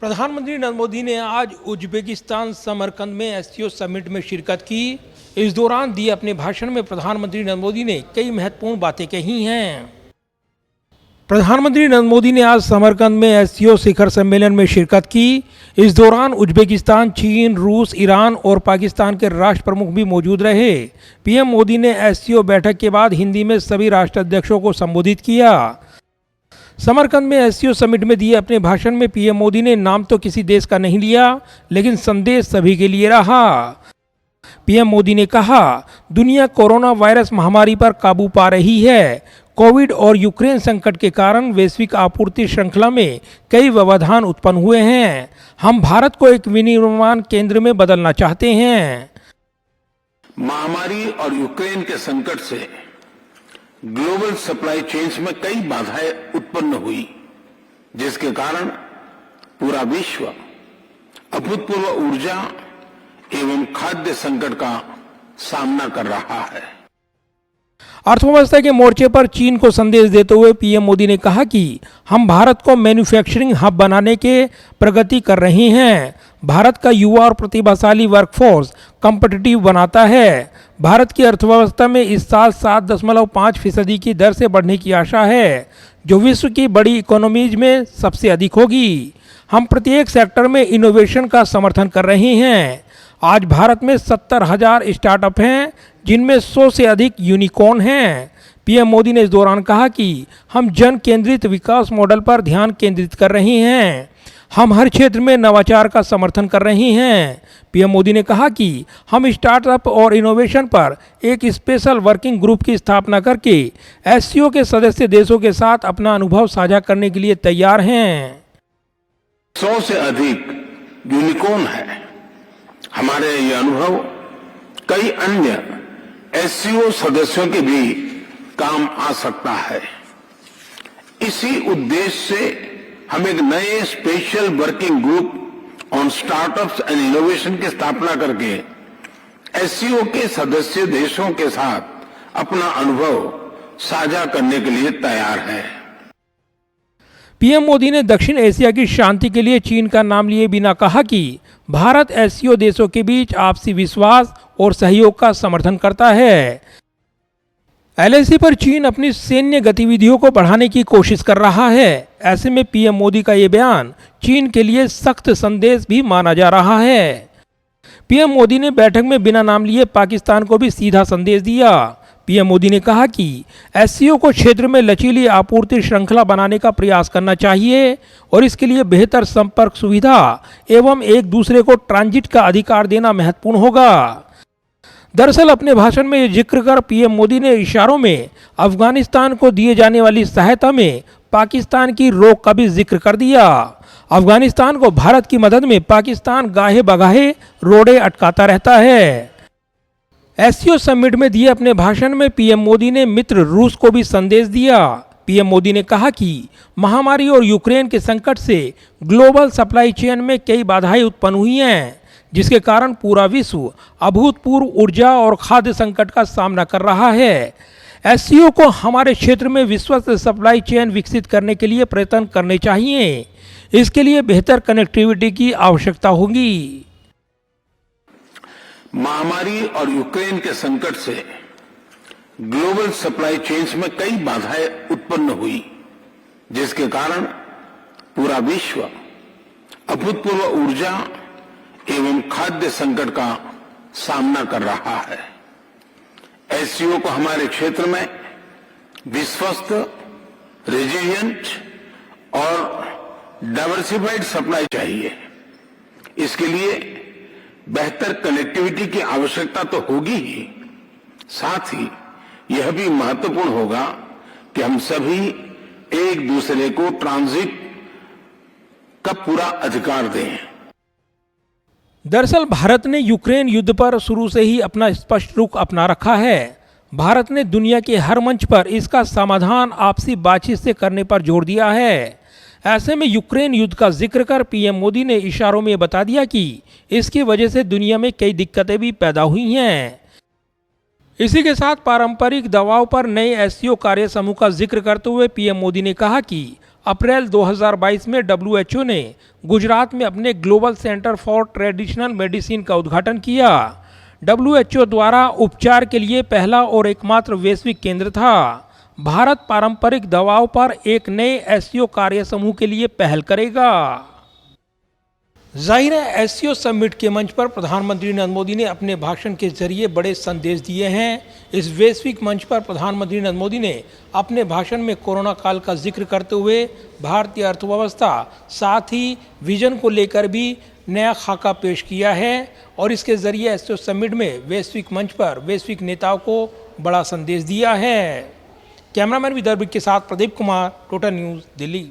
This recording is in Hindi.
प्रधानमंत्री नरेंद्र मोदी ने आज उज्बेकिस्तान समरकंद में एससीओ समिट में शिरकत की। इस दौरान दिए अपने भाषण में प्रधानमंत्री नरेंद्र मोदी ने कई महत्वपूर्ण बातें कही हैं। प्रधानमंत्री नरेंद्र मोदी ने आज समरकंद में एससीओ शिखर सम्मेलन में शिरकत की। इस दौरान उज्बेकिस्तान, चीन, रूस, ईरान और पाकिस्तान के राष्ट्र प्रमुख भी मौजूद रहे। पीएम मोदी ने एससीओ बैठक के बाद हिंदी में सभी राष्ट्राध्यक्षों को संबोधित किया। समरकंद में एससीओ समिट में दिए अपने भाषण में पीएम मोदी ने नाम तो किसी देश का नहीं लिया, लेकिन संदेश सभी के लिए रहा। पीएम मोदी ने कहा, दुनिया कोरोना वायरस महामारी पर काबू पा रही है। कोविड और यूक्रेन संकट के कारण वैश्विक आपूर्ति श्रृंखला में कई व्यवधान उत्पन्न हुए हैं। हम भारत को एक विनिर्माण केंद्र में बदलना चाहते हैं। महामारी और यूक्रेन के संकट से ग्लोबल सप्लाई चेन्स में कई बाधाएं उत्पन्न हुई, जिसके कारण पूरा विश्व अभूतपूर्व ऊर्जा एवं खाद्य संकट का सामना कर रहा है। अर्थव्यवस्था के मोर्चे पर चीन को संदेश देते हुए पीएम मोदी ने कहा कि हम भारत को मैन्युफैक्चरिंग हब बनाने के प्रगति कर रहे हैं। भारत का युवा और प्रतिभाशाली वर्कफोर्स कॉम्पिटिटिव बनाता है। भारत की अर्थव्यवस्था में इस साल 7.5% की दर से बढ़ने की आशा है, जो विश्व की बड़ी इकोनॉमीज में सबसे अधिक होगी। हम प्रत्येक सेक्टर में इनोवेशन का समर्थन कर रहे हैं। आज भारत में 70,000 स्टार्टअप हैं, जिनमें 100 से अधिक यूनिकॉर्न हैं। पीएम मोदी ने इस दौरान कहा कि हम जन केंद्रित विकास मॉडल पर ध्यान केंद्रित कर रहे हैं। हम हर क्षेत्र में नवाचार का समर्थन कर रहे हैं। पीएम मोदी ने कहा कि हम स्टार्टअप और इनोवेशन पर एक स्पेशल वर्किंग ग्रुप की स्थापना करके एससीओ के सदस्य देशों के साथ अपना अनुभव साझा करने के लिए तैयार हैं। 100 से अधिक यूनिकॉर्न है। हमारे ये अनुभव कई अन्य एससीओ सदस्यों के भी काम आ सकता है। इसी उद्देश्य से हम एक नए special working group on startups and innovation की स्थापना करके एससीओ के सदस्य देशों के साथ अपना अनुभव साझा करने के लिए तैयार है। पीएम मोदी ने दक्षिण एशिया की शांति के लिए चीन का नाम लिए बिना कहा कि भारत एससीओ देशों के बीच आपसी विश्वास और सहयोग का समर्थन करता है। एलएसी पर चीन अपनी सैन्य गतिविधियों को बढ़ाने की कोशिश कर रहा है। ऐसे में पीएम मोदी का ये बयान चीन के लिए सख्त संदेश भी माना जा रहा है। पीएम मोदी ने बैठक में बिना नाम लिए पाकिस्तान को भी सीधा संदेश दिया। पीएम मोदी ने कहा कि एससीओ को क्षेत्र में लचीली आपूर्ति श्रृंखला बनाने का प्रयास करना चाहिए और इसके लिए बेहतर संपर्क सुविधा एवं एक दूसरे को ट्रांजिट का अधिकार देना महत्वपूर्ण होगा। दरअसल अपने भाषण में ये जिक्र कर पीएम मोदी ने इशारों में अफगानिस्तान को दिए जाने वाली सहायता में पाकिस्तान की रोक का भी जिक्र कर दिया। अफगानिस्तान को भारत की मदद में पाकिस्तान गाहे बगाहे रोड़े अटकाता रहता है। एससीओ समिट में दिए अपने भाषण में पीएम मोदी ने मित्र रूस को भी संदेश दिया। पीएम मोदी ने कहा कि महामारी और यूक्रेन के संकट से ग्लोबल सप्लाई चेन में कई बाधाएं उत्पन्न हुई हैं, जिसके कारण पूरा विश्व अभूतपूर्व ऊर्जा और खाद्य संकट का सामना कर रहा है। एससीओ को हमारे क्षेत्र में विश्वस्त सप्लाई चेन विकसित करने के लिए प्रयत्न करने चाहिए। इसके लिए बेहतर कनेक्टिविटी की आवश्यकता होगी। महामारी और यूक्रेन के संकट से ग्लोबल सप्लाई चेन्स में कई बाधाएं उत्पन्न हुई, जिसके कारण पूरा विश्व अभूतपूर्व ऊर्जा एवं खाद्य संकट का सामना कर रहा है। एससीओ को हमारे क्षेत्र में विश्वस्त, रेजिलिएंट और डाइवर्सिफाइड सप्लाई चाहिए। इसके लिए बेहतर कनेक्टिविटी की आवश्यकता तो होगी ही, साथ ही यह भी महत्वपूर्ण होगा कि हम सभी एक दूसरे को ट्रांजिट का पूरा अधिकार दें। दरअसल भारत ने यूक्रेन युद्ध पर शुरू से ही अपना स्पष्ट रुख अपना रखा है। भारत ने दुनिया के हर मंच पर इसका समाधान आपसी बातचीत से करने पर जोर दिया है। ऐसे में यूक्रेन युद्ध का जिक्र कर पीएम मोदी ने इशारों में बता दिया कि इसकी वजह से दुनिया में कई दिक्कतें भी पैदा हुई हैं। इसी के साथ पारंपरिक दवाओं पर नए एससीओ कार्य समूह का जिक्र करते हुए पीएम मोदी ने कहा कि अप्रैल 2022 में डब्ल्यूएचओ ने गुजरात में अपने global centre for traditional medicine का उद्घाटन किया। डब्ल्यूएचओ द्वारा उपचार के लिए पहला और एकमात्र वैश्विक केंद्र था। भारत पारंपरिक दवाओं पर एक नए एससीओ कार्य समूह के लिए पहल करेगा। जाहिर है, एससीओ समिट के मंच पर प्रधानमंत्री नरेंद्र मोदी ने अपने भाषण के जरिए बड़े संदेश दिए हैं। इस वैश्विक मंच पर प्रधानमंत्री नरेंद्र मोदी ने अपने भाषण में कोरोना काल का जिक्र करते हुए भारतीय अर्थव्यवस्था साथ ही विजन को लेकर भी नया खाका पेश किया है और इसके जरिए एससीओ समिट में वैश्विक मंच पर वैश्विक नेताओं को बड़ा संदेश दिया है। कैमरामैन विदर्भ के साथ प्रदीप कुमार, टोटल न्यूज़, दिल्ली।